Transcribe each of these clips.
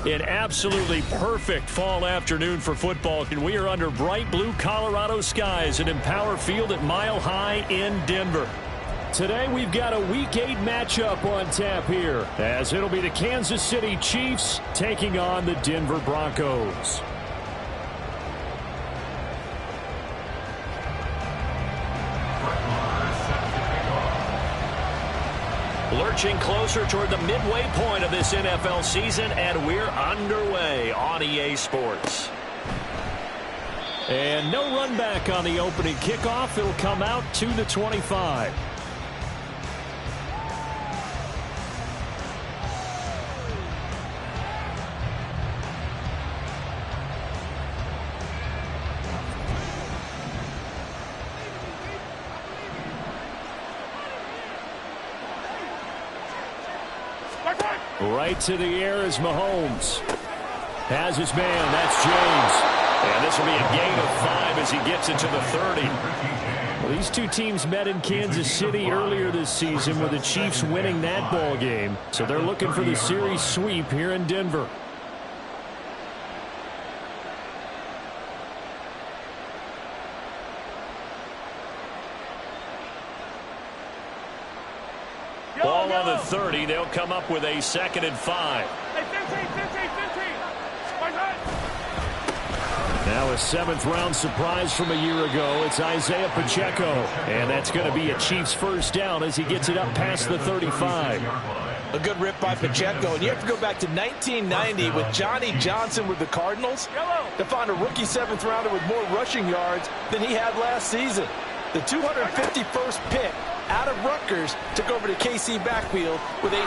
An absolutely perfect fall afternoon for football, and we are under bright blue Colorado skies at Empower Field at Mile High in Denver. Today we've got a Week 8 matchup on tap here, as it'll be the Kansas City Chiefs taking on the Denver Broncos. Lurching closer toward the midway point of this NFL season, and we're underway on EA Sports. And no run back on the opening kickoff. It'll come out to the 25. Right to the air is Mahomes. Has his man. That's James. And this will be a gain of 5 as he gets it to the 30. Well, these two teams met in Kansas City earlier this season with the Chiefs winning that ball game. So they're looking for the series sweep here in Denver. Ball on the 30. They'll come up with a 2nd and 5. Now a 7th-round surprise from a year ago. It's Isaiah Pacheco. And that's going to be a Chiefs first down as he gets it up past the 35. A good rip by Pacheco. And you have to go back to 1990 with Johnny Johnson with the Cardinals to find a rookie 7th-rounder with more rushing yards than he had last season. The 251st pick out of Rutgers took over the KC backfield with 830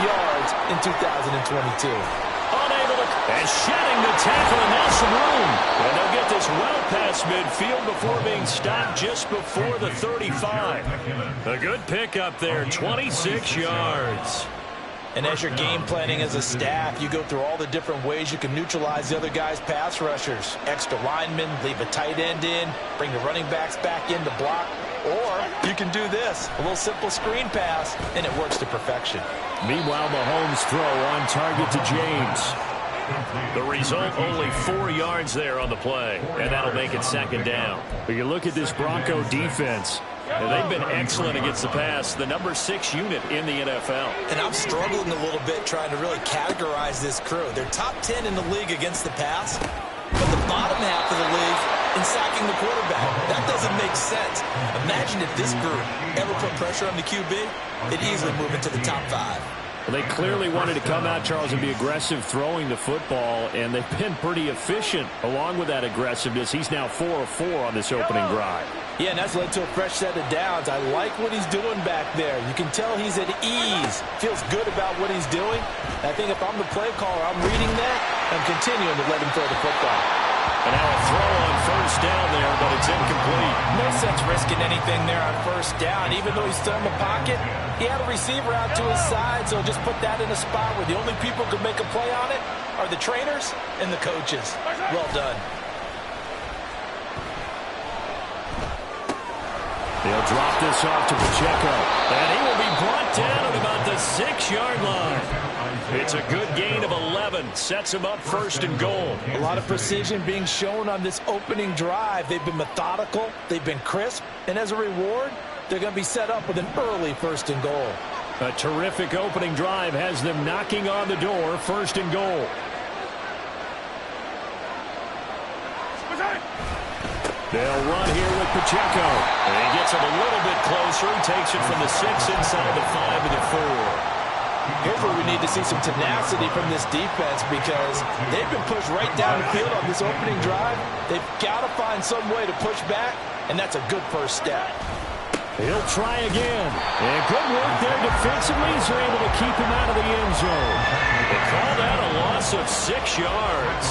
yards in 2022. Unable to, and shedding the tackle, and now some room. And they'll get this well past midfield before being stopped just before the 35. A good pickup there, 26 yards. And as you're game planning as a staff, you go through all the different ways you can neutralize the other guy's pass rushers. Extra linemen, leave a tight end in, bring the running backs back in to block. Or you can do this, a little simple screen pass, and it works to perfection. Meanwhile, Mahomes' throw on target to James. The result, only 4 yards there on the play, and that'll make it 2nd down. But you look at this Bronco defense, and they've been excellent against the pass, the number 6 unit in the NFL. And I'm struggling a little bit trying to really categorize this crew. They're top 10 in the league against the pass, but the bottom half of the league in sacking the quarterback. That doesn't make sense. Imagine if this group ever put pressure on the QB, it'd easily move into the top 5. Well, they clearly wanted to come out, Charles, and be aggressive throwing the football, and they've been pretty efficient along with that aggressiveness. He's now 4 of 4 on this opening drive. Yeah, and that's led to a fresh set of downs. I like what he's doing back there. You can tell he's at ease. Feels good about what he's doing. I think if I'm the play caller, I'm reading that and continuing to let him throw the football. And now a throw on first down there, but it's incomplete. No sense risking anything there on first down. Even though he's still in the pocket, he had a receiver out to his side, so just put that in a spot where the only people who can make a play on it are the trainers and the coaches. Well done. They'll drop this off to Pacheco, and he will be brought down at about the 6-yard line. It's a good gain of 11. Sets him up 1st and goal. A lot of precision being shown on this opening drive. They've been methodical. They've been crisp. And as a reward, they're going to be set up with an early 1st and goal. A terrific opening drive has them knocking on the door, 1st and goal. They'll run here with Pacheco. And he gets him a little bit closer. He takes it from the 6 inside the 5 to the 4. Here's where we need to see some tenacity from this defense because they've been pushed right down the field on this opening drive. They've got to find some way to push back, and that's a good first step. He'll try again. And good work there defensively as they're able to keep him out of the end zone. They call that a loss of 6 yards.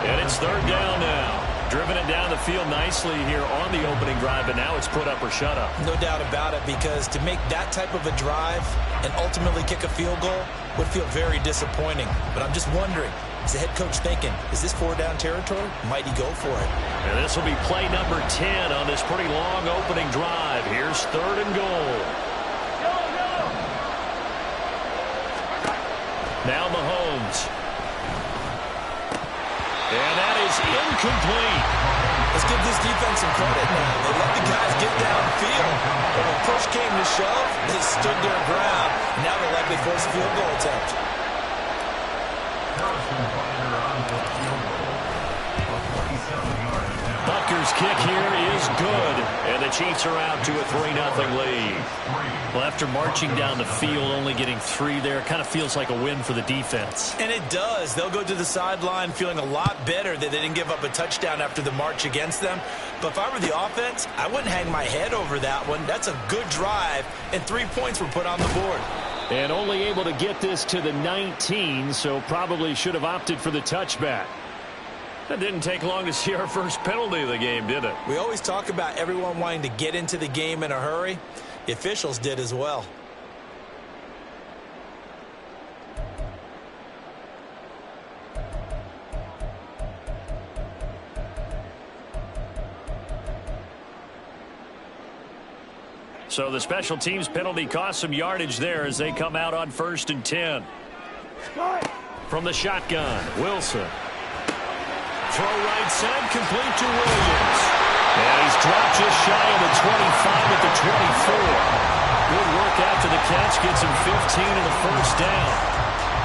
And it's 3rd down now. Driven it down the field nicely here on the opening drive, and now it's put up or shut up. No doubt about it, because to make that type of a drive and ultimately kick a field goal would feel very disappointing. But I'm just wondering, is the head coach thinking, is this 4-down territory? Might he go for it? And this will be play number 10 on this pretty long opening drive. Here's 3rd and goal. Now Mahomes. And that is incomplete. Let's give this defense some credit now. They let the guys get downfield. But when push came to shove, they stood their ground. And now they're likely to force a field goal attempt. Butker's kick here is good, and the Chiefs are out to a 3-0 lead. Well, after marching down the field, only getting 3 there, it kind of feels like a win for the defense. And it does. They'll go to the sideline feeling a lot better that they didn't give up a touchdown after the march against them. But if I were the offense, I wouldn't hang my head over that one. That's a good drive, and 3 points were put on the board. And only able to get this to the 19, so probably should have opted for the touchback. That didn't take long to see our first penalty of the game, did it? We always talk about everyone wanting to get into the game in a hurry. The officials did as well. So the special teams penalty cost some yardage there as they come out on 1st and 10. From the shotgun, Wilson. Throw right side, complete to Williams. And he's dropped just shy of the 25 at the 24. Good work after the catch, gets him 15 and a first down.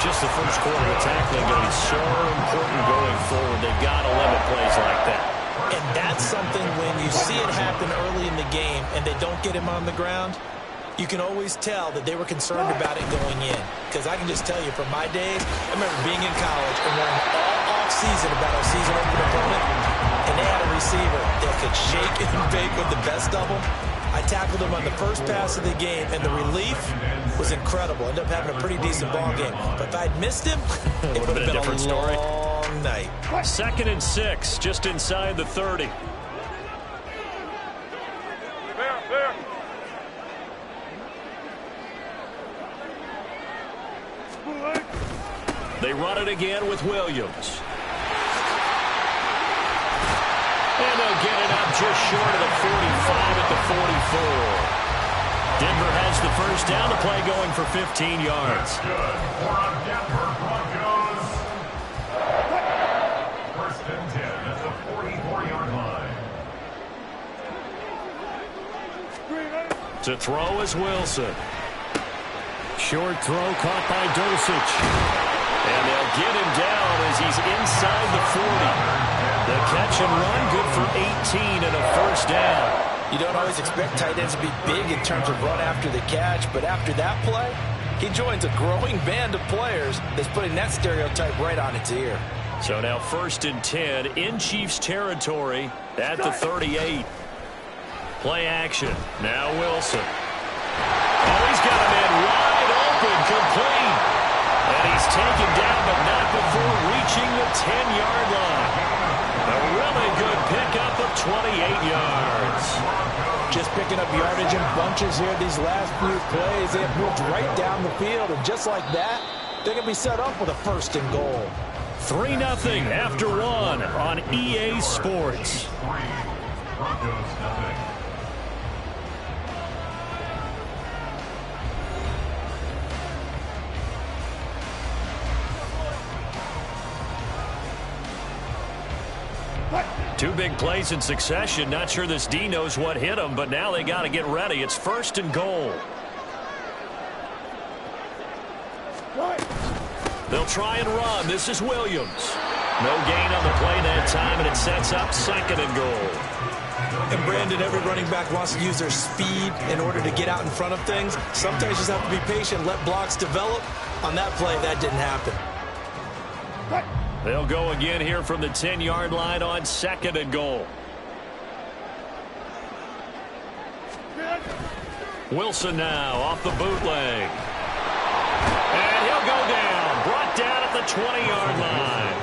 Just the first quarter of tackling going to be so important going forward. They've got to limit plays like that. And that's something when you see it happen early in the game and they don't get him on the ground, you can always tell that they were concerned about it going in. Because I can just tell you from my days, I remember being in college and learning all off-season about our season opener opponent, and they had a receiver that could shake and bake with the best of them. I tackled him on the first pass of the game, and the relief was incredible. Ended up having a pretty decent ball game. But if I'd missed him, it would have been a different story. Long night. 2nd and 6, just inside the 30. They run it again with Williams. And they'll get it up just short of the 45 at the 44. Denver has the first down, the play going for 15 yards. Denver Broncos. 1st and 10 at the 44-yard line. To throw is Wilson. Short throw caught by Dulcich. And they'll get him down as he's inside the 40. The catch and run good for 18 and a first down. You don't always expect tight ends to be big in terms of run after the catch, but after that play, he joins a growing band of players that's putting that stereotype right on its ear. So now 1st and 10 in Chiefs territory at the 38. Play action. Now Wilson. Oh, he's got a man wide open, complete. And he's taken down, but not before reaching the 10-yard line. A really good pickup of 28 yards. Just picking up yardage in bunches here these last few plays. They have moved right down the field, and just like that, they're going to be set up with a 1st and goal. 3-0 after 1 on EA Sports. Broncos nothing. Two big plays in succession. Not sure this D knows what hit him, but now they got to get ready. It's 1st and goal. They'll try and run. This is Williams. No gain on the play that time, and it sets up 2nd and goal. And Brandon, every running back wants to use their speed in order to get out in front of things. Sometimes you just have to be patient, let blocks develop. On that play, that didn't happen. They'll go again here from the 10-yard line on 2nd and goal. Wilson now off the bootleg. And he'll go down. Brought down at the 20-yard line.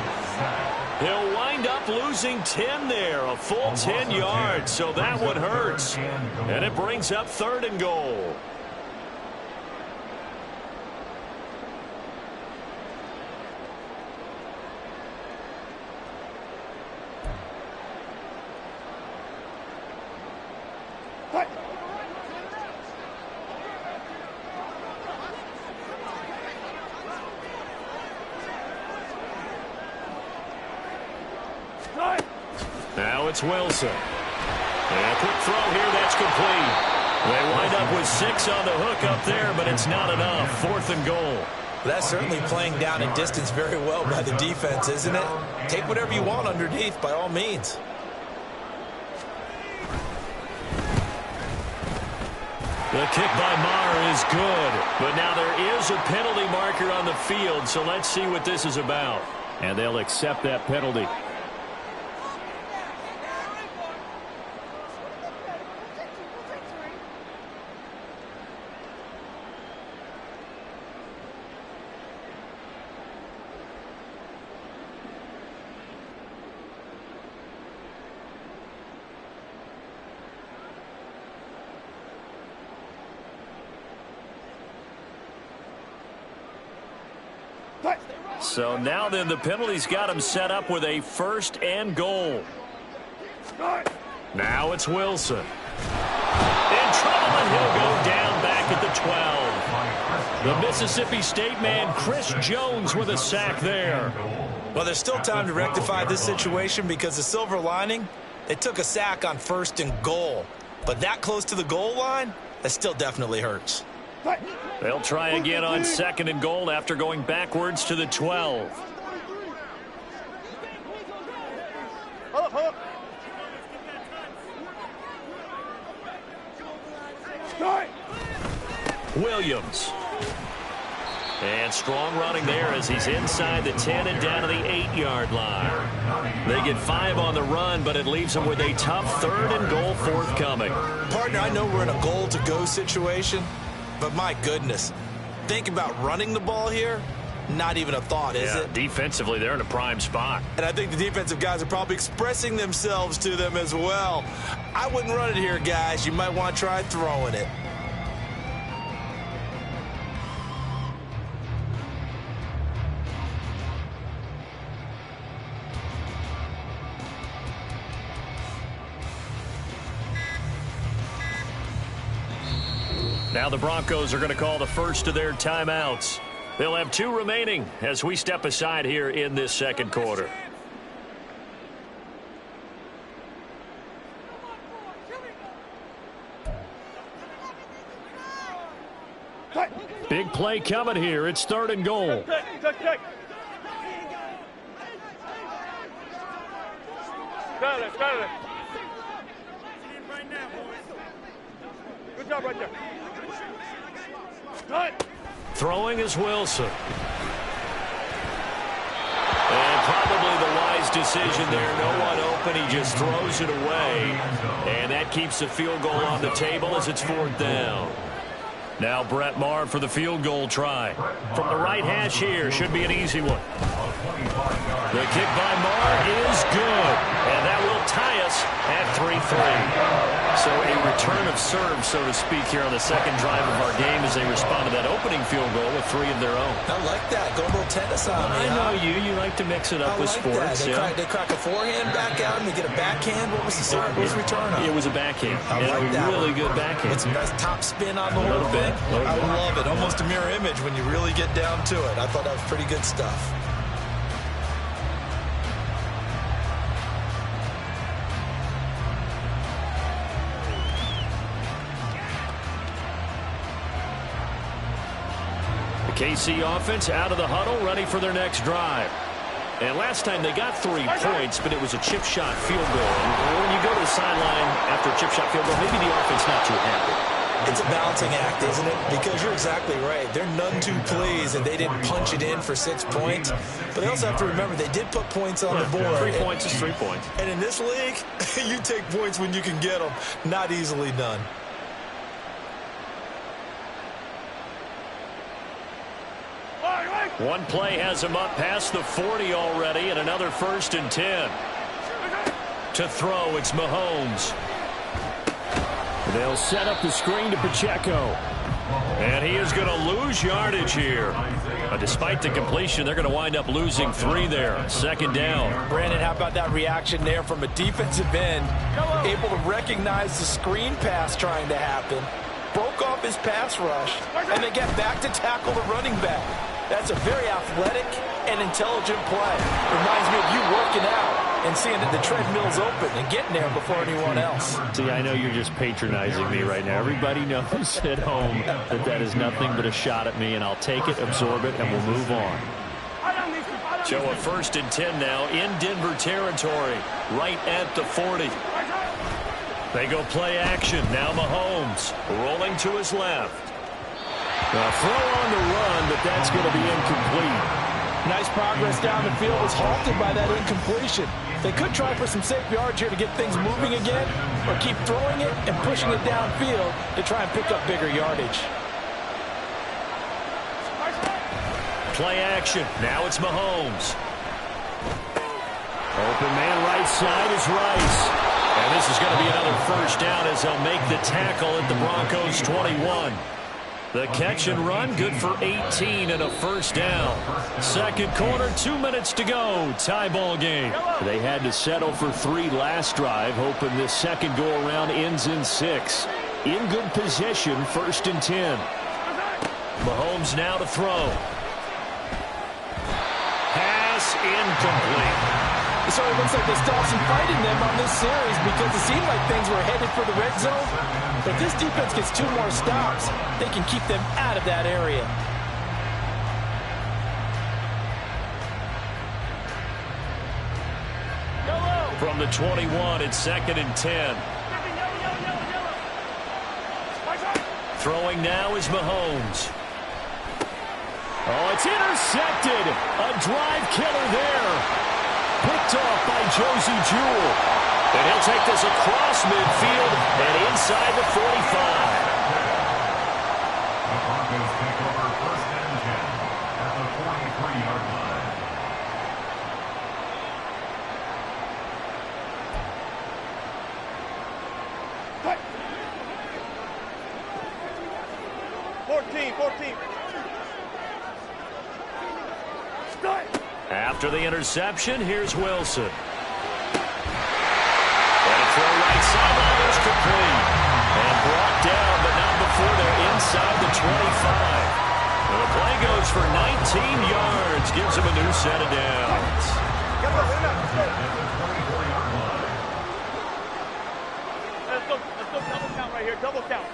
He'll wind up losing 10 there, a full 10 yards, so that one hurts. And it brings up 3rd and goal. it's Wilson. And a quick throw here, that's complete. They wind up with 6 on the hook up there, but it's not enough. 4th and goal. That's certainly playing down in distance very well by the defense, isn't it? Take whatever you want underneath, by all means. The kick by Maher is good, but now there is a penalty marker on the field, so let's see what this is about. And they'll accept that penalty. So now then the penalty's got him set up with a 1st and goal. Now it's Wilson. In trouble, and he'll go down back at the 12. The Mississippi State man Chris Jones with a sack there. Well, there's still time to rectify this situation because the silver lining, they took a sack on 1st and goal. But that close to the goal line, that still definitely hurts. They'll try again on 2nd and goal after going backwards to the 12. Williams. And strong running there as he's inside the 10 and down to the 8-yard line. They get 5 on the run, but it leaves them with a tough 3rd and goal forthcoming. Partner, I know we're in a goal-to-go situation, but my goodness, think about running the ball here. Not even a thought, is it? Defensively, they're in a prime spot. And I think the defensive guys are probably expressing themselves to them as well. I wouldn't run it here, guys. You might want to try throwing it. Now the Broncos are going to call the first of their timeouts. They'll have 2 remaining as we step aside here in this 2nd quarter. Big play coming here. It's 3rd and goal. Good job right there. Throwing is Wilson. And probably the wise decision there. No one open. He just throws it away. And that keeps the field goal on the table as it's 4th down. Now Brett Maher for the field goal try. From the right hash here. Should be an easy one. The kick by Maher is good. And that will tie us at 3-3. So a return of serve, so to speak, here on the 2nd drive of our game as they respond to that opening field goal with 3 of their own. I like that. Go a little tennis on me. I know you. You like to mix it up with sports. They crack a forehand back out and they get a backhand. What was the serve? What was the return on? It was a backhand. I like that. Really good backhand. It's a nice top spin on the whole thing. I love it. Almost a mirror image when you really get down to it. I thought that was pretty good stuff. KC offense out of the huddle, ready for their next drive. And last time they got 3 points, but it was a chip shot field goal. And when you go to the sideline after a chip shot field goal, maybe the offense not too happy. It's a balancing act, isn't it? Because you're exactly right. They're none too pleased, and they didn't punch it in for 6 points. But they also have to remember they did put points on the board. 3 points is 3 points. And in this league, you take points when you can get them. Not easily done. One play has him up past the 40 already, and another 1st and 10. To throw, it's Mahomes. They'll set up the screen to Pacheco. And he is going to lose yardage here. Despite the completion, they're going to wind up losing 3 there. 2nd down. Brandon, how about that reaction there from a defensive end? Able to recognize the screen pass trying to happen. Broke off his pass rush, and then get back to tackle the running back. That's a very athletic and intelligent play. Reminds me of you working out and seeing that the treadmill's open and getting there before anyone else. See, I know you're just patronizing me right now. Everybody knows at home that that is nothing but a shot at me, and I'll take it, absorb it, and we'll move on. So a 1st and 10 now in Denver territory, right at the 40. They go play action. Now Mahomes rolling to his left. A throw on the run, but that's going to be incomplete. Nice progress down the field was halted by that incompletion. They could try for some safe yards here to get things moving again, or keep throwing it and pushing it downfield to try and pick up bigger yardage. Play action. Now it's Mahomes. Open man right side is Rice. And this is going to be another 1st down as they'll make the tackle at the Broncos' 21. The catch and run, good for 18 and a 1st down. 2nd quarter, 2 minutes to go. Tie ball game. They had to settle for 3 last drive, hoping this second go-around ends in 6. In good position, 1st and 10. Mahomes now to throw. Pass incomplete. So it looks like they still have some fight in them on this series because it seemed like things were headed for the red zone. But if this defense gets 2 more stops, they can keep them out of that area. From the 21, it's 2nd and 10. Throwing now is Mahomes. Oh, it's intercepted. A drive killer there. Picked off by Josie Jewell. And he'll take this across midfield and inside the 45. The Broncos take over 1st and 10 at the 43-yard line. Cut. 14. Start. After the interception, here's Wilson. And a throw right sideline is complete. And brought down, but not before they're inside the 25. And the play goes for 19 yards. Gives them a new set of downs. Let's go double count right here. Double count.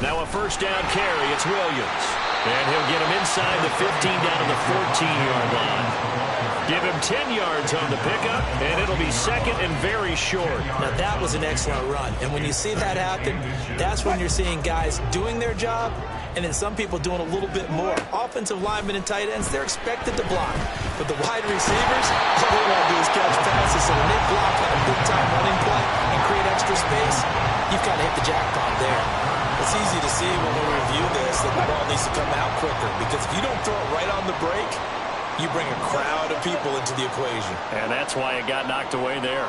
Now a 1st down carry. It's Williams. And he'll get him inside the 15 down to the 14-yard line. Give him 10 yards on the pickup, and it'll be 2nd and very short. Now, that was an excellent run. And when you see that happen, that's when you're seeing guys doing their job and then some people doing a little bit more. Offensive linemen and tight ends, they're expected to block. But the wide receivers, all they want to do is catch passes. So when they block on a big-time running play and create extra space, you've got to hit the jackpot there. It's easy to see when we review this that the ball needs to come out quicker because if you don't throw it right on the break, you bring a crowd of people into the equation. And that's why it got knocked away there.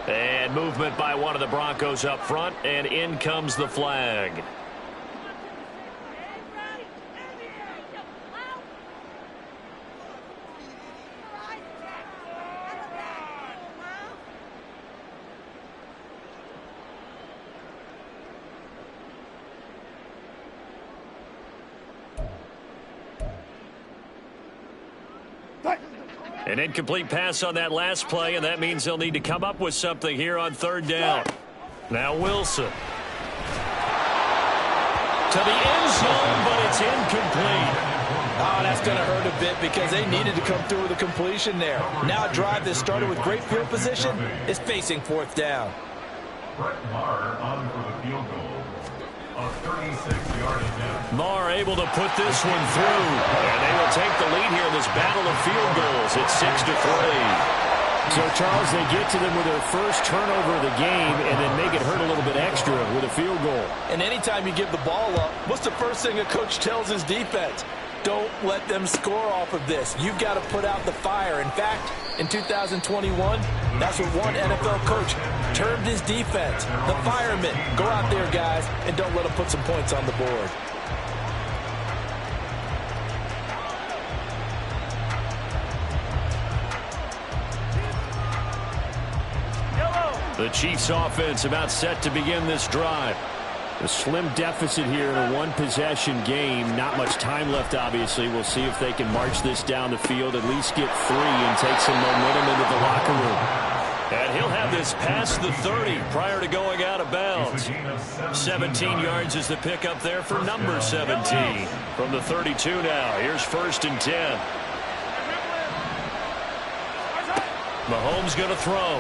And movement by one of the Broncos up front, and in comes the flag. An incomplete pass on that last play, and that means they'll need to come up with something here on 3rd down. Now Wilson. To the end zone, but it's incomplete. Oh, that's going to hurt a bit because they needed to come through with a completion there. Now a drive that started with great field position is facing 4th down. Brett Maher on for the field goal. A 36-yard attempt. Maher able to put this one through. And they will take the lead here in this battle of field goals. It's 6-3. So, Charles, they get to them with their first turnover of the game and then make it hurt a little bit extra with a field goal. And anytime you give the ball up, what's the first thing a coach tells his defense? Don't let them score off of this. You've got to put out the fire. In fact, in 2021, that's what one NFL coach termed his defense. The firemen. Go out there, guys, and don't let them put some points on the board. The Chiefs offense about set to begin this drive. A slim deficit here in a one-possession game. Not much time left, obviously. We'll see if they can march this down the field, at least get 3, and take some momentum into the locker room. And he'll have this past the 30 prior to going out of bounds. 17 yards is the pickup there for number 17. From the 32 now, here's 1st and 10. Mahomes going to throw.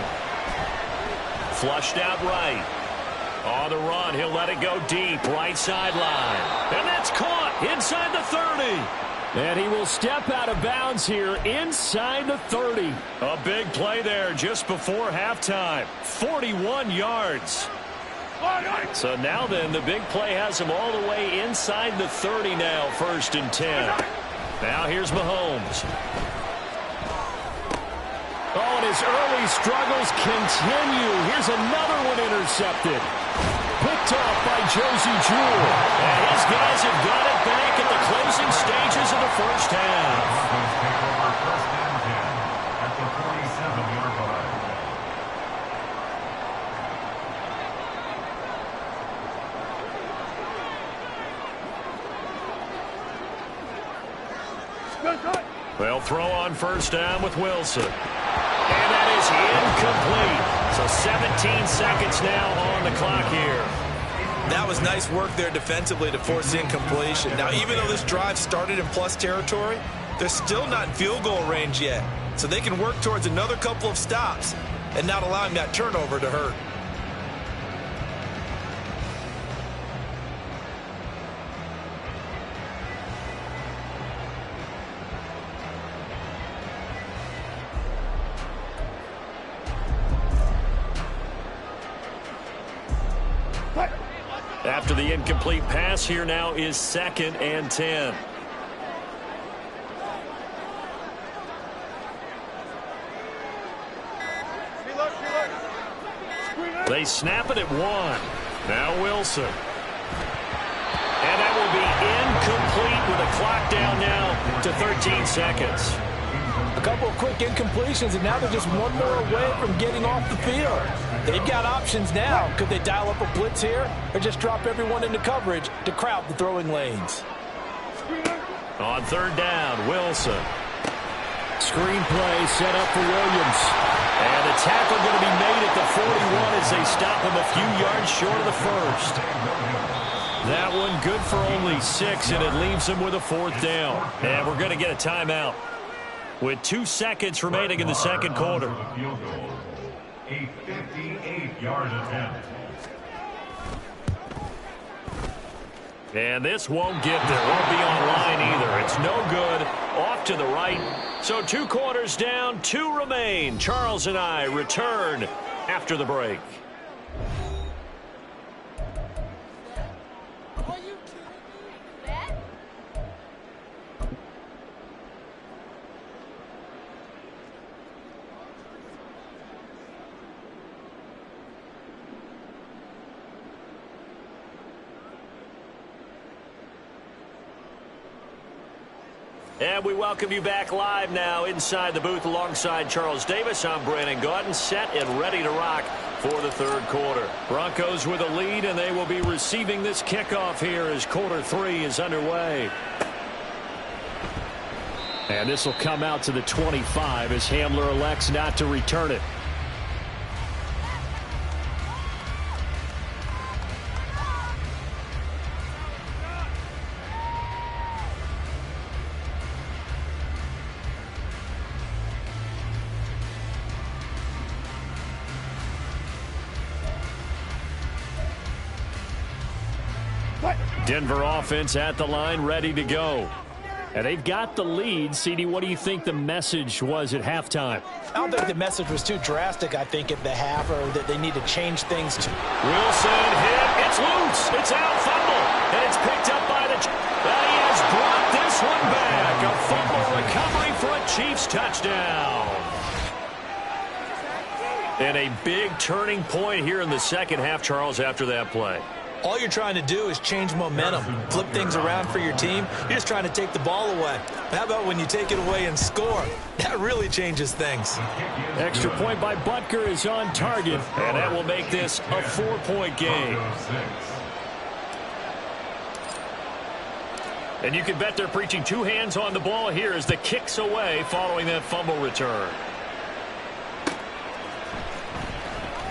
Flushed out right. On the run, he'll let it go deep, right sideline. And that's caught inside the 30. And he will step out of bounds here inside the 30. A big play there just before halftime. 41 yards. So now then, the big play has him all the way inside the 30 now, 1st and 10. Now here's Mahomes. Oh, and his early struggles continue. Here's another one intercepted. Picked off by Josie Jewell. And his guys have got it back at the closing stages of the first half. Take over 1st and 10 at the 47-yard line. They'll throw on 1st down with Wilson. And that is incomplete. So 17 seconds now on the clock here. That was nice work there defensively to force incompletion. Now, even though this drive started in plus territory, they're still not in field goal range yet. So they can work towards another couple of stops and not allowing that turnover to hurt. After the incomplete pass, here now is 2nd and 10. They snap it at 1. Now Wilson. And that will be incomplete with a clock down now to 13 seconds. A couple of quick incompletions, and now they're just one more away from getting off the field. They've got options now. Could they dial up a blitz here or just drop everyone into coverage to crowd the throwing lanes? On 3rd down, Wilson. Screenplay set up for Williams. And the tackle going to be made at the 41 as they stop him a few yards short of the 1st. That one good for only 6, and it leaves him with a 4th down. And we're going to get a timeout with 2 seconds remaining in the second quarter. A 58-yard attempt. And this won't get there. Won't be on line either. It's no good. Off to the right. So 2 quarters down, 2 remain. Charles and I return after the break. And we welcome you back live now inside the booth alongside Charles Davis. I'm Brandon Gaudin, set and ready to rock for the 3rd quarter. Broncos with a lead, and they will be receiving this kickoff here as quarter 3 is underway. And this will come out to the 25 as Hamler elects not to return it. Denver offense at the line, ready to go. And they've got the lead. CD, what do you think the message was at halftime? I don't think the message was too drastic, I think, at the half, or that they need to change things. Wilson hit. It's loose. It's out. Fumble. And it's picked up by the... He has brought this one back. A fumble recovery for a Chiefs touchdown. And a big turning point here in the second half, Charles, after that play. All you're trying to do is change momentum, flip things around for your team. You're just trying to take the ball away. How about when you take it away and score? That really changes things. Extra point by Butker is on target. And that will make this a 4-point game. And you can bet they're preaching two hands on the ball here as the kick's away following that fumble return.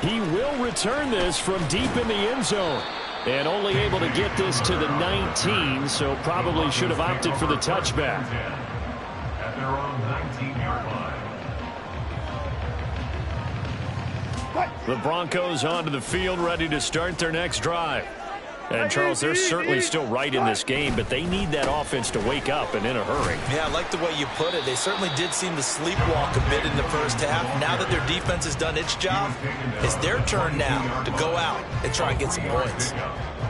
He will return this from deep in the end zone. And only able to get this to the 19, so probably should have opted for the touchback. At their own 19-yard line. The Broncos onto the field, ready to start their next drive. And, Charles, they're certainly still right in this game, but they need that offense to wake up and in a hurry. Yeah, I like the way you put it. They certainly did seem to sleepwalk a bit in the first half. Now that their defense has done its job, it's their turn now to go out and try and get some points.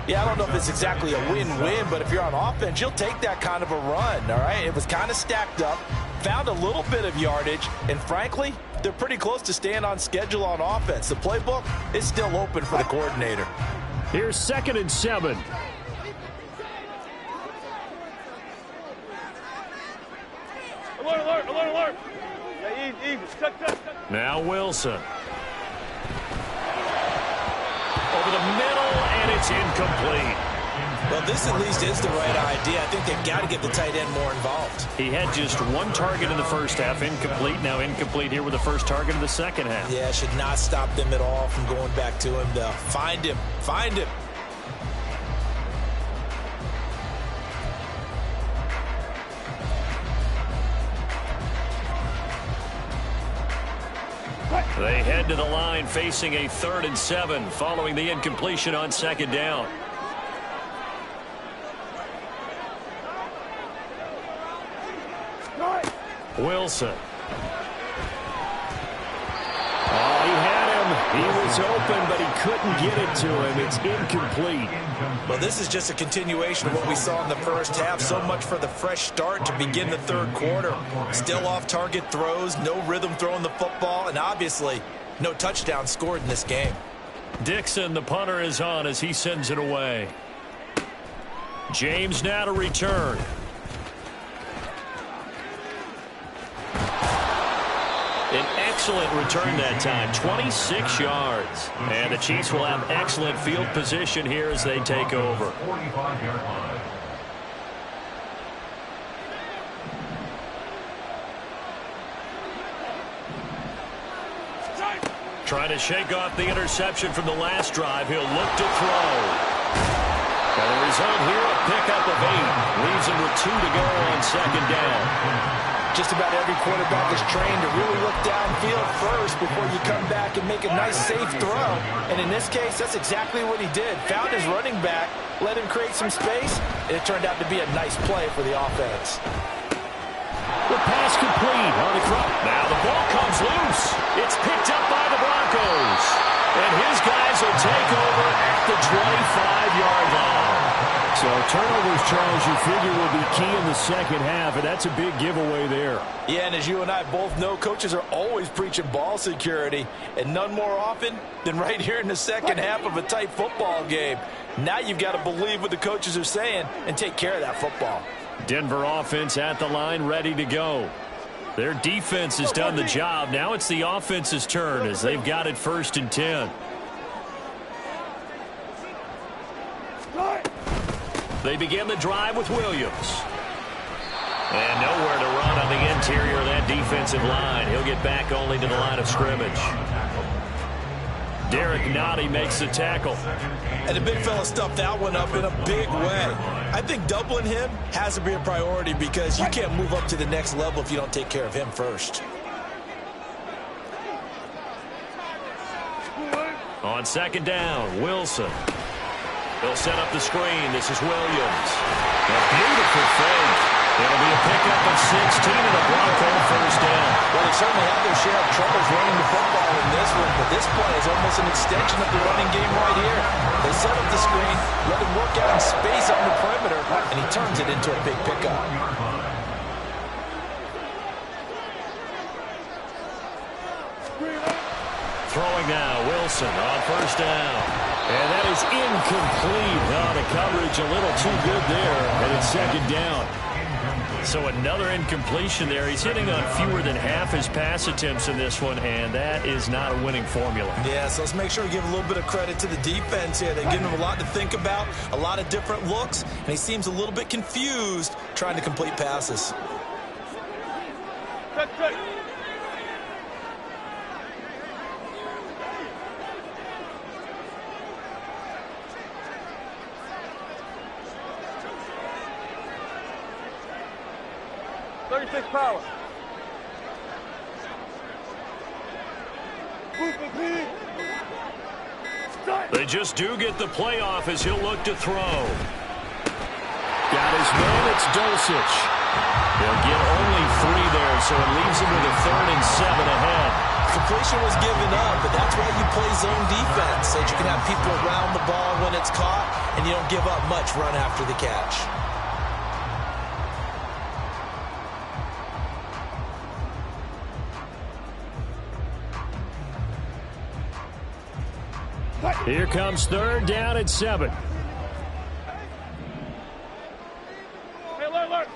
Yeah, I don't know if it's exactly a win-win, but if you're on offense, you'll take that kind of a run, all right? It was kind of stacked up, found a little bit of yardage, and frankly, they're pretty close to staying on schedule on offense. The playbook is still open for the coordinator. Here's 2nd and 7. Alert, alert, alert, alert. Yeah, easy. Check. Now Wilson. Over the middle, and it's incomplete. Well, this at least is the right idea. I think they've got to get the tight end more involved. He had just one target in the first half, incomplete. Now incomplete here with the first target of the second half. Yeah, should not stop them at all from going back to him, though. Find him. They head to the line facing a 3rd and 7 following the incompletion on 2nd down. Wilson. Oh, he had him. He was open, but he couldn't get it to him. It's incomplete. Well, this is just a continuation of what we saw in the first half. So much for the fresh start to begin the third quarter. Still off-target throws, no rhythm throwing the football, and obviously no touchdown scored in this game. Dixon, the punter, is on as he sends it away. James now to return. An excellent return that time, 26 yards. And the Chiefs will have excellent field position here as they take over. 45-yard line. Trying to shake off the interception from the last drive. He'll look to throw. And the result here, a pickup of 8. Leaves him with 2 to go on 2nd down. Just about every quarterback is trained to really look downfield first before you come back and make a nice, safe throw. And in this case, that's exactly what he did. Found his running back, let him create some space, and it turned out to be a nice play for the offense. The pass complete on the crop. Now the ball comes loose. It's picked up by the Broncos. And his guys will take over at the 25-yard line. So turnovers, Charles, you figure will be key in the second half, and that's a big giveaway there. Yeah, and as you and I both know, coaches are always preaching ball security, and none more often than right here in the second half of a tight football game. Now you've got to believe what the coaches are saying and take care of that football. Denver offense at the line, ready to go. Their defense has done the job. Now it's the offense's turn as they've got it 1st and 10. They begin the drive with Williams. And nowhere to run on the interior of that defensive line. He'll get back only to the line of scrimmage. Derek Nottie makes the tackle. And the big fella stuffed that one up in a big way. I think doubling him has to be a priority because you can't move up to the next level if you don't take care of him first. On 2nd down, Wilson. He'll set up the screen. This is Williams. A beautiful fake. It'll be a pickup of 16 and a Bronco 1st down. Well, they certainly have their share of troubles running the football in this one, but this play is almost an extension of the running game right here. They set up the screen, let him work out in space on the perimeter, and he turns it into a big pickup. Throwing now, Wilson on 1st down. And that is incomplete. Oh, the coverage a little too good there, and it's 2nd down. So another incompletion there. He's hitting on fewer than half his pass attempts in this one, and that is not a winning formula. Yeah, so let's make sure we give a little bit of credit to the defense here. They're giving him a lot to think about, a lot of different looks, and he seems a little bit confused trying to complete passes. Check. 36 power. They just do get the playoff as he'll look to throw. Got his man, it's Dulcich. They'll get only 3 there, so it leaves him with a 3rd and 7 ahead. Completion was given up, but that's why you play zone defense, so that you can have people around the ball when it's caught, and you don't give up much run after the catch. Here comes 3rd down and 7. Hey, alert.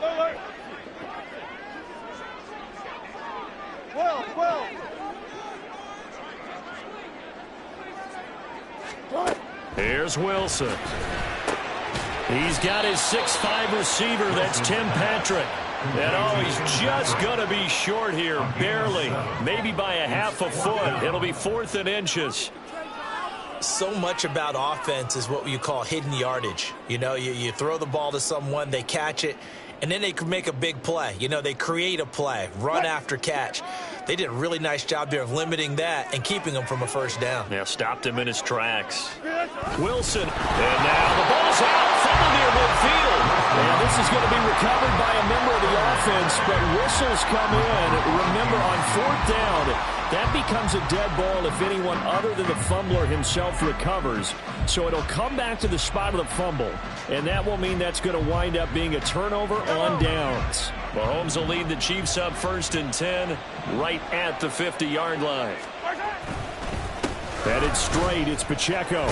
12. Here's Wilson. He's got his 6'5" receiver. That's Tim Patrick. And he's just going to be short here, barely. Maybe by a half a foot. It'll be 4th and inches. So much about offense is what you call hidden yardage. You know, you throw the ball to someone, they catch it, and then they can make a big play. You know, they create a play, run after catch. They did a really nice job there of limiting that and keeping him from a 1st down. Yeah, stopped him in his tracks. Wilson, and now the ball's out, fumble near midfield. And this is going to be recovered by a member of the offense, but whistles come in. Remember, on 4th down, that becomes a dead ball if anyone other than the fumbler himself recovers. So it'll come back to the spot of the fumble, and that will mean that's going to wind up being a turnover on downs. Mahomes will lead the Chiefs up 1st and 10, right at the 50-yard line. Headed straight, it's Pacheco.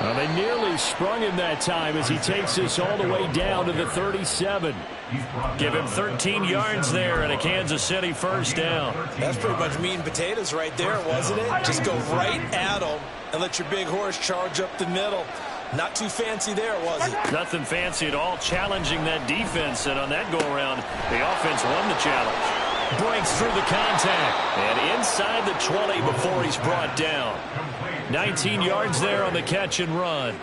Well, they nearly sprung him that time as he takes this all the way down to the 37. Give him 13 yards there and a Kansas City 1st down. That's pretty much meat and potatoes right there, wasn't it? Just go right at him and let your big horse charge up the middle. Not too fancy there, was it? Nothing fancy at all, challenging that defense, and on that go-around, the offense won the challenge. Breaks through the contact, and inside the 20 before he's brought down. 19 yards there on the catch and run.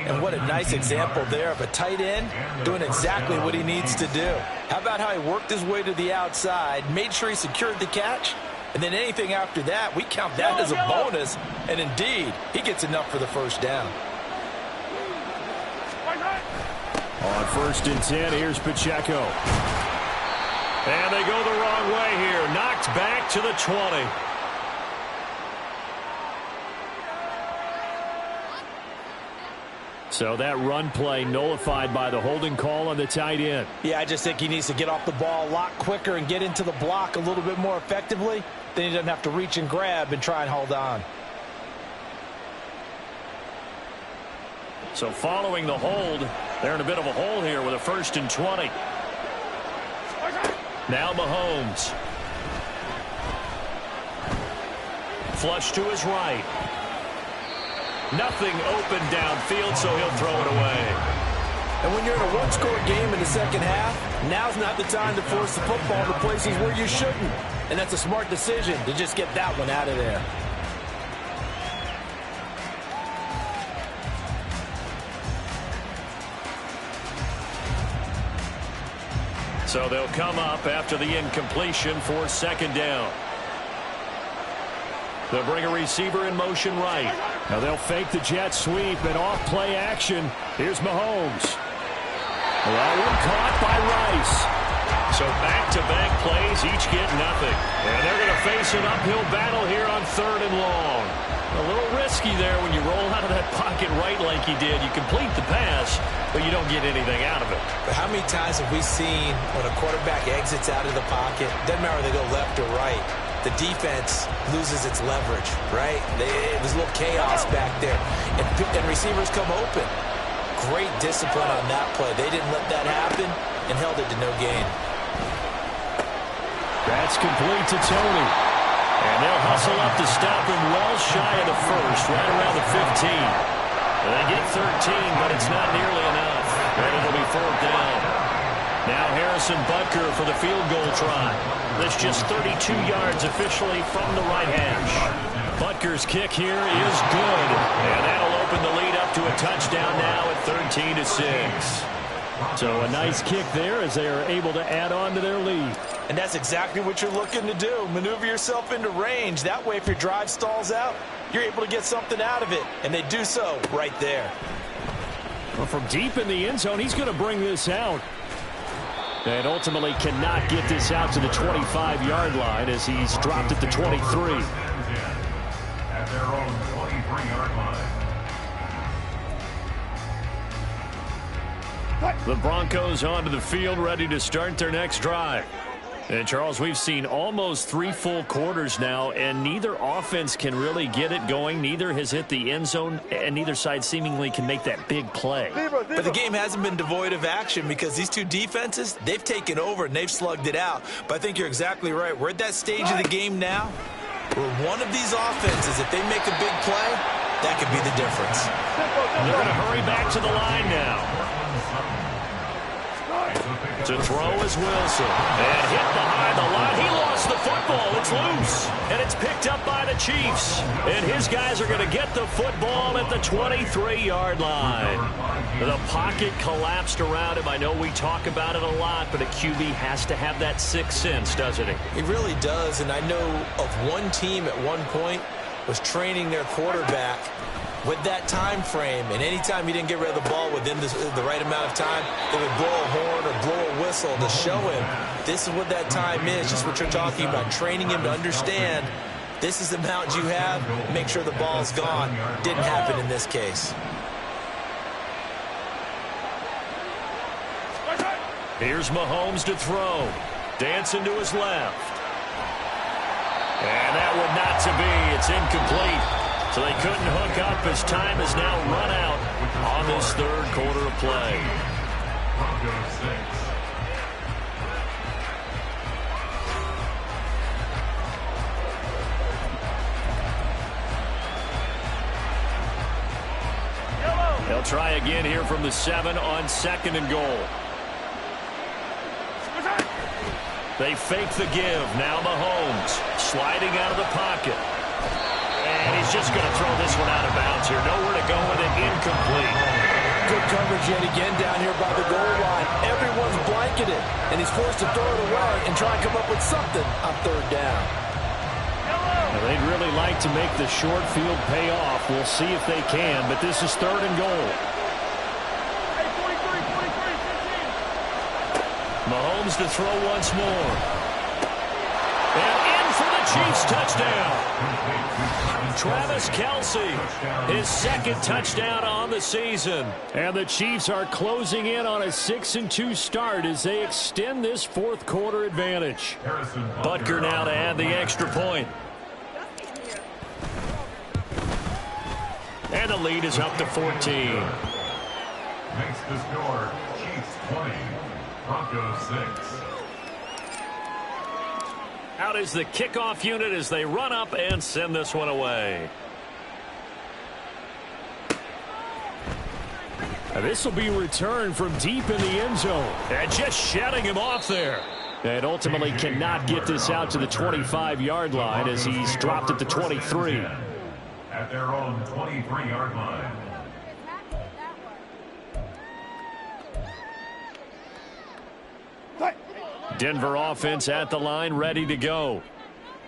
And what a nice example there of a tight end doing exactly what he needs to do. How about how he worked his way to the outside, made sure he secured the catch, and then anything after that, we count that as a bonus, and indeed, he gets enough for the 1st down. On 1st and 10, here's Pacheco. And they go the wrong way here. Knocked back to the 20. So that run play nullified by the holding call on the tight end. Yeah, I just think he needs to get off the ball a lot quicker and get into the block a little bit more effectively. Then he doesn't have to reach and grab and try and hold on. So following the hold, they're in a bit of a hole here with a 1st and 20. Now Mahomes. Flush to his right. Nothing open downfield, so he'll throw it away. And when you're in a one-score game in the 2nd half, now's not the time to force the football to places where you shouldn't. And that's a smart decision to just get that one out of there. So they'll come up after the incompletion for 2nd down. They'll bring a receiver in motion right. Now they'll fake the jet sweep and off play action. Here's Mahomes. That one caught by Rice. So back-to-back plays, each get nothing. And they're going to face an uphill battle here on 3rd and long. A little risky there when you roll out of that pocket right like he did. You complete the pass, but you don't get anything out of it. But how many times have we seen when a quarterback exits out of the pocket, doesn't matter whether they go left or right, the defense loses its leverage, right? It was a little chaos back there. And receivers come open. Great discipline on that play. They didn't let that happen. and held it to no gain. That's complete to Tony. And they'll hustle up to stop him well shy of the first, right around the 15. They get 13, but it's not nearly enough. And it'll be 4th down. Now Harrison Butker for the field goal try. That's just 32 yards officially from the right hash. Butker's kick here is good. And that'll open the lead up to a touchdown now at 13-6. So a nice kick there as they are able to add on to their lead. And that's exactly what you're looking to do. Maneuver yourself into range. That way, if your drive stalls out, you're able to get something out of it. And they do so right there. Well, from deep in the end zone, he's going to bring this out. And ultimately cannot get this out to the 25-yard line as he's dropped at the 23. At their own 23-yard line. The Broncos onto the field, ready to start their next drive. And, Charles, we've seen almost 3 full quarters now, and neither offense can really get it going. Neither has hit the end zone, and neither side seemingly can make that big play. But the game hasn't been devoid of action because these two defenses, they've taken over and they've slugged it out. But I think you're exactly right. We're at that stage of the game now where one of these offenses, if they make a big play, that could be the difference. They're going to hurry back to the line now. To throw is Wilson. And hit behind the line. He lost the football. It's loose. And it's picked up by the Chiefs. And his guys are going to get the football at the 23-yard line. The pocket collapsed around him. I know we talk about it a lot, but a QB has to have that sixth sense, doesn't he? He really does. And I know of one team at one point was training their quarterback with that time frame, and anytime he didn't get rid of the ball within the right amount of time, they would blow a horn or blow a whistle to show him this is what that time is, just what you're talking about, training him to understand this is the amount you have, make sure the ball's gone. Didn't happen in this case. Here's Mahomes to throw. Dancing to his left. And that one not to be. It's incomplete. So they couldn't hook up as time has now run out on this third quarter of play. Broncos 6. They'll try again here from the 7 on 2nd and goal. They fake the give. Now Mahomes sliding out of the pocket. And he's just going to throw this one out of bounds here. Nowhere to go with it. Incomplete. Good coverage yet again down here by the goal line. Everyone's blanketed, and he's forced to throw it away and try and come up with something on 3rd down. Well, they'd really like to make the short field pay off. We'll see if they can, but this is 3rd and goal. Mahomes to throw once more. And in for the Chiefs touchdown. Travis Kelce, his 2nd touchdown on the season. And the Chiefs are closing in on a 6-2 start as they extend this 4th quarter advantage. Butker now to add the extra point. And the lead is up to 14. Makes the score Chiefs 20, Broncos 6. Out is the kickoff unit as they run up and send this one away. This will be returned from deep in the end zone. And just shutting him off there. And ultimately cannot get this out to the 25-yard line as he's dropped at the 23. At their own 23-yard line. Denver offense at the line, ready to go.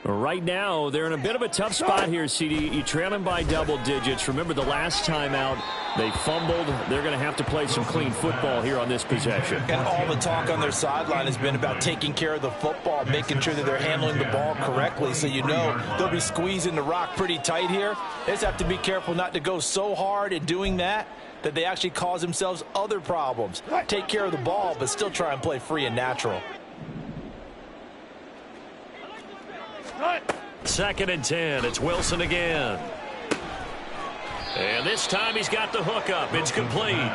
Right now, they're in a bit of a tough spot here, CD. You trail them by double digits. Remember the last time out, they fumbled. They're going to have to play some clean football here on this possession. And all the talk on their sideline has been about taking care of the football, making sure that they're handling the ball correctly. So you know they'll be squeezing the rock pretty tight here. They just have to be careful not to go so hard in doing that they actually cause themselves other problems. Take care of the ball, but still try and play free and natural. 2nd and 10. It's Wilson again. And this time he's got the hookup. It's complete.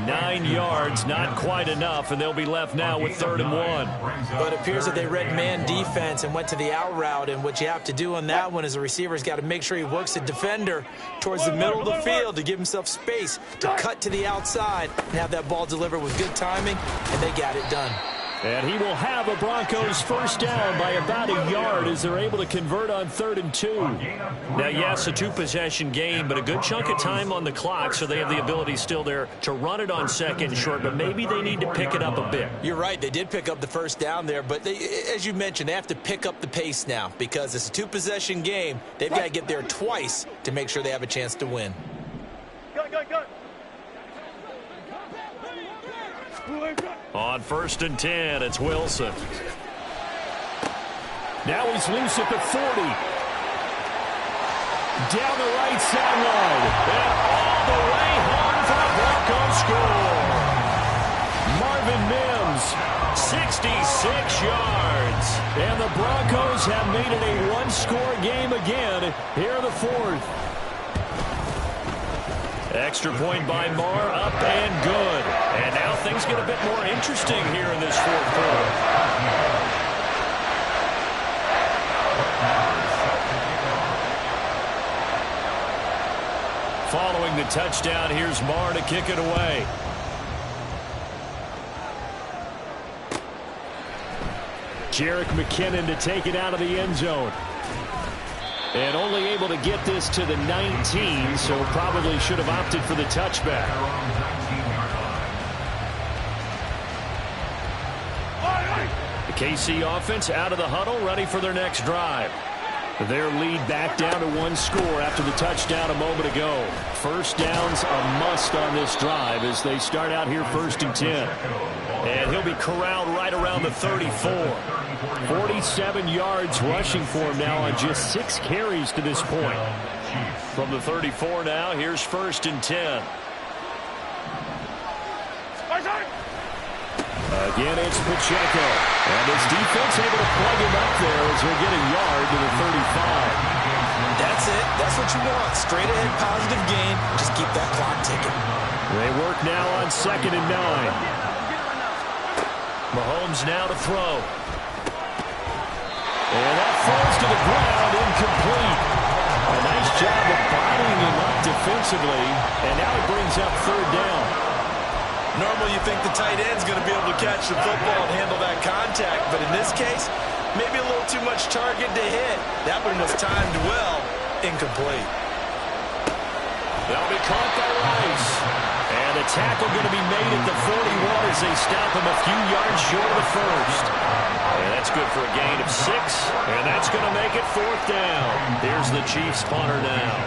9 yards, not quite enough, and they'll be left now with 3rd and 1. But it appears that they read man defense and went to the out route, and what you have to do on that one is the receiver's got to make sure he works the defender towards the middle of the field to give himself space to cut to the outside and have that ball delivered with good timing, and they got it done. And he will have a Broncos first down by about a yard as they're able to convert on 3rd and 2. Now, yes, a 2-possession game, but a good chunk of time on the clock, so they have the ability still there to run it on 2nd and short, but maybe they need to pick it up a bit. You're right. They did pick up the first down there, but as you mentioned, they have to pick up the pace now because it's a 2-possession game. They've got to get there twice to make sure they have a chance to win. Go. On 1st and 10, it's Wilson. Now he's loose at the 40. Down the right sideline. And all the way home for the Broncos score. Marvin Mims, 66 yards. And the Broncos have made it a one-score game again here in the 4th. Extra point by Marr, up and good. And now things get a bit more interesting here in this 4th quarter. Following the touchdown, here's Marr to kick it away. Jerick McKinnon to take it out of the end zone. And only able to get this to the 19, so probably should have opted for the touchback. The KC offense out of the huddle, ready for their next drive. Their lead back down to 1 score after the touchdown a moment ago. First down's a must on this drive as they start out here 1st and 10. And he'll be corralled right around the 34. 47 yards rushing for him now on just 6 carries to this point. From the 34 now, here's 1st and 10. Again, it's Pacheco. And his defense able to plug him up there as they're getting yard to the 35. That's it. That's what you want. Straight ahead positive gain. Just keep that clock ticking. They work now on 2nd and 9. Mahomes now to throw. And that falls to the ground, incomplete. A nice job of bottling him up defensively, and now it brings up 3rd down. Normally you think the tight end's going to be able to catch the football and handle that contact, but in this case, maybe a little too much target to hit. That one was timed well, incomplete. That'll be caught by Rice. And a tackle going to be made at the 41 as they stop him a few yards short of the 1st. And that's good for a gain of 6, and that's going to make it 4th down. Here's the Chiefs punter now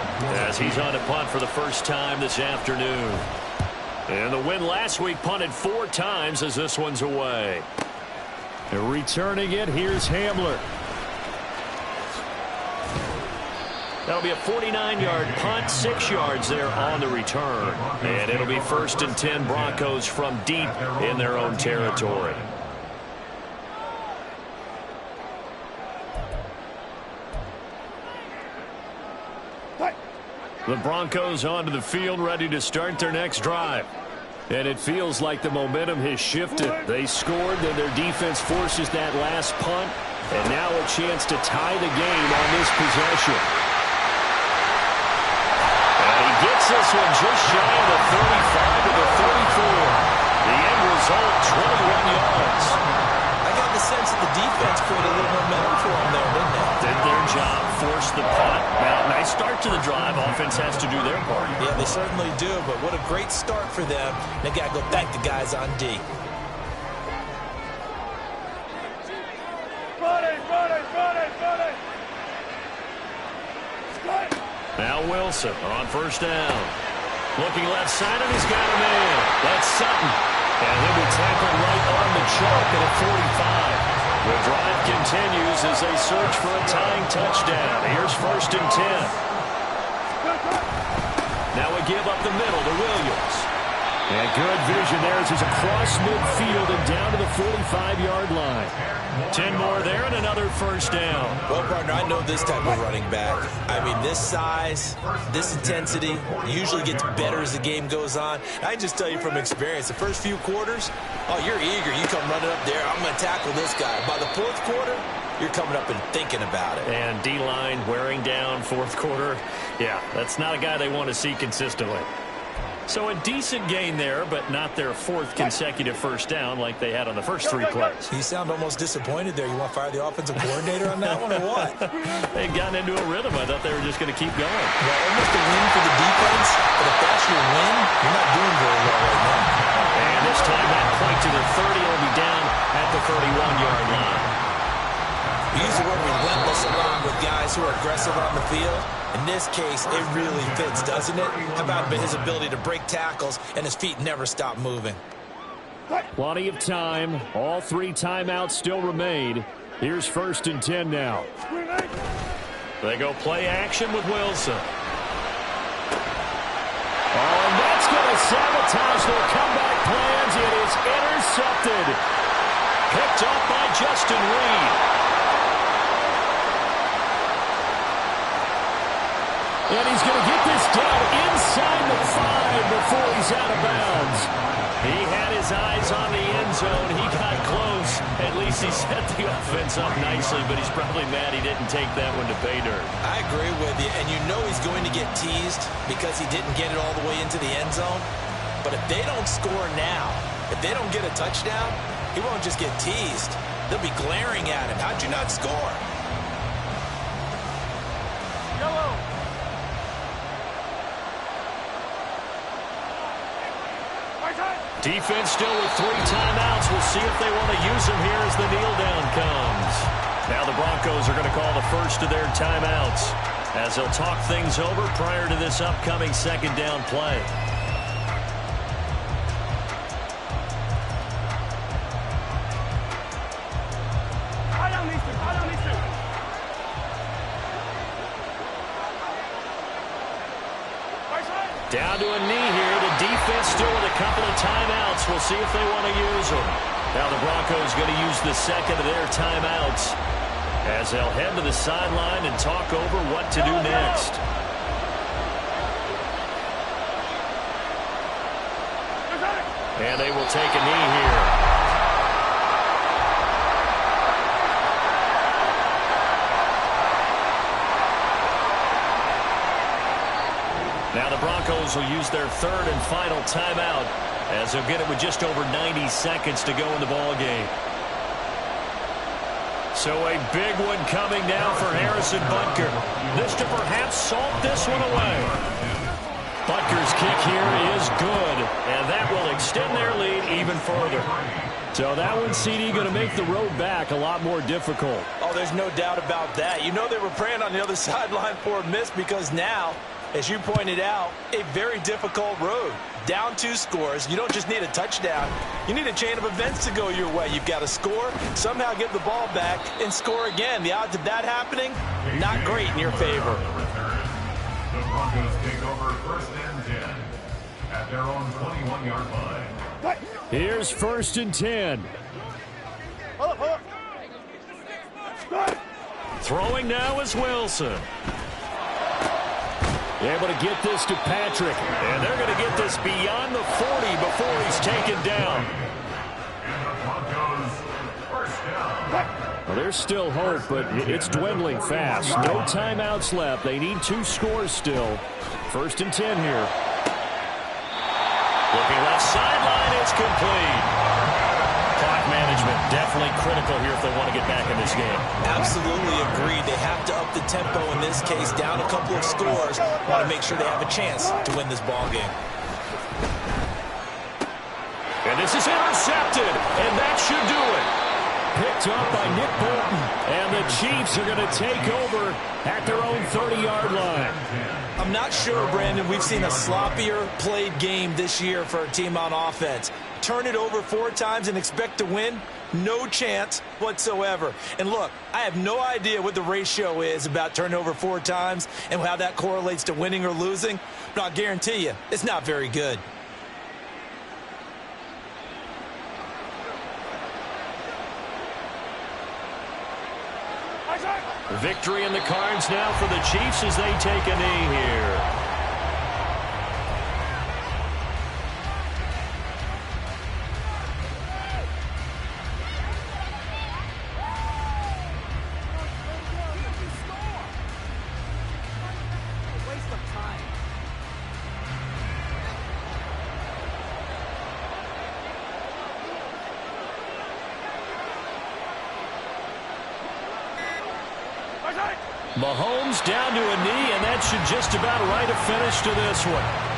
as he's on to punt for the first time this afternoon. And the win last week punted 4 times as this one's away. And returning it, here's Hamler. That'll be a 49-yard punt, 6 yards there on the return. And it'll be 1st and 10 Broncos from deep in their own territory. The Broncos onto the field, ready to start their next drive. And it feels like the momentum has shifted. They scored, then their defense forces that last punt. And now a chance to tie the game on this possession. And he gets this one just shy of the 35 to the 34. The end result, 21 yards. I got the sense that the defense created a little momentum for them there, didn't they? Did their job, forced the punt. Now, nice start to the drive. Offense has to do their part. Yeah, they certainly do, but what a great start for them. They got to go thank the guys on D. Now Wilson on 1st down. Looking left side, and he's got a man. That's Sutton. And he'll be tackled right on the chalk at a 45. The drive continues as they search for a tying touchdown. Here's 1st and 10. Now we give up the middle to Williams. And good vision there as he's across midfield and down to the 45-yard line. 10 more there and another first down. Well, partner, I know this type of running back. I mean, this size, this intensity usually gets better as the game goes on. I can just tell you from experience, the first few quarters, oh, you're eager. You come running up there, I'm going to tackle this guy. By the fourth quarter, you're coming up and thinking about it. And D-line wearing down fourth quarter. Yeah, that's not a guy they want to see consistently. So a decent gain there, but not their fourth consecutive first down like they had on the first three plays. You sound almost disappointed there. You want to fire the offensive coordinator on that one or what? They'd gotten into a rhythm. I thought they were just going to keep going. Well, almost a win for the defense, but if that's your win, you're not doing very well right now. And this time that point to the 30 will be down at the 31-yard line. We use the word relentless a lot with guys who are aggressive on the field. In this case, it really fits, doesn't it? How about his ability to break tackles and his feet never stop moving? Plenty of time. All three timeouts still remain. Here's 1st and 10 now. They go play action with Wilson. Oh, and that's going to sabotage their comeback plans. It is intercepted. Picked up by Justin Reed. And he's going to get this down inside the 5 before he's out of bounds. He had his eyes on the end zone. He got close. At least he set the offense up nicely, but he's probably mad he didn't take that one to pay dirt. I agree with you, and you know he's going to get teased because he didn't get it all the way into the end zone. But if they don't score now, if they don't get a touchdown, he won't just get teased. They'll be glaring at him. How'd you not score? Yellow. Defense still with 3 timeouts. We'll see if they want to use them here as the kneel down comes. Now the Broncos are going to call the first of their timeouts as they'll talk things over prior to this upcoming second down play. Down to a knee here. The defense still with a couple of timeouts. We'll see if they want to use them. Now the Broncos going to use the second of their timeouts as they'll head to the sideline and talk over what to do next. And they will take a knee here. Now the Broncos will use their third and final timeout as they'll get it with just over 90 seconds to go in the ball game. So a big one coming now for Harrison Butker. This to perhaps salt this one away. Butker's kick here is good, and that will extend their lead even further. So that one, CD, going to make the road back a lot more difficult. Oh, there's no doubt about that. You know they were praying on the other sideline for a miss because now, as you pointed out, a very difficult road. Down 2 scores. You don't just need a touchdown. You need a chain of events to go your way. You've got to score, somehow get the ball back, and score again. The odds of that happening, not great in your favor. The Broncos take over 1st and 10 at their own 21-yard line. Here's 1st and 10. Throwing now is Wilson. Able to get this to Patrick. And they're going to get this beyond the 40 before he's taken down. And the Broncos first down. Well, there's still hope, but it's dwindling fast. No timeouts left. They need 2 scores still. 1st and 10 here. Looking left sideline, it's complete. Clock management definitely critical here if they want to get back in this game. Absolutely agreed. They have to up the tempo in this case, down a couple of scores. Want to make sure they have a chance to win this ball game. And this is intercepted, and that should do it. Picked up by Nick Bolton. And the Chiefs are going to take over at their own 30-yard line. I'm not sure, Brandon, we've seen a sloppier played game this year for a team on offense. Turn it over 4 times and expect to win? No chance whatsoever. And look, I have no idea what the ratio is about turning over 4 times and how that correlates to winning or losing, but I'll guarantee you it's not very good. Victory in the cards now for the Chiefs as they take a knee here. Mahomes down to a knee, and that should just about write a finish to this one.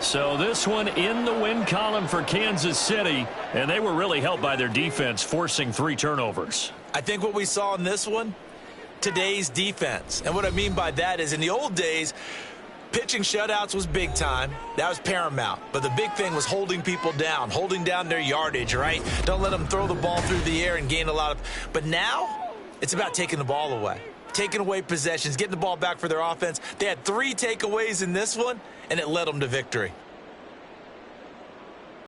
So this one in the win column for Kansas City, and they were really helped by their defense forcing 3 turnovers. I think what we saw in this one, today's defense. And what I mean by that is in the old days, pitching shutouts was big time. That was paramount. But the big thing was holding people down, holding down their yardage, right? Don't let them throw the ball through the air and gain a lot of... But now, it's about taking the ball away. Taking away possessions, getting the ball back for their offense. They had 3 takeaways in this one, and it led them to victory.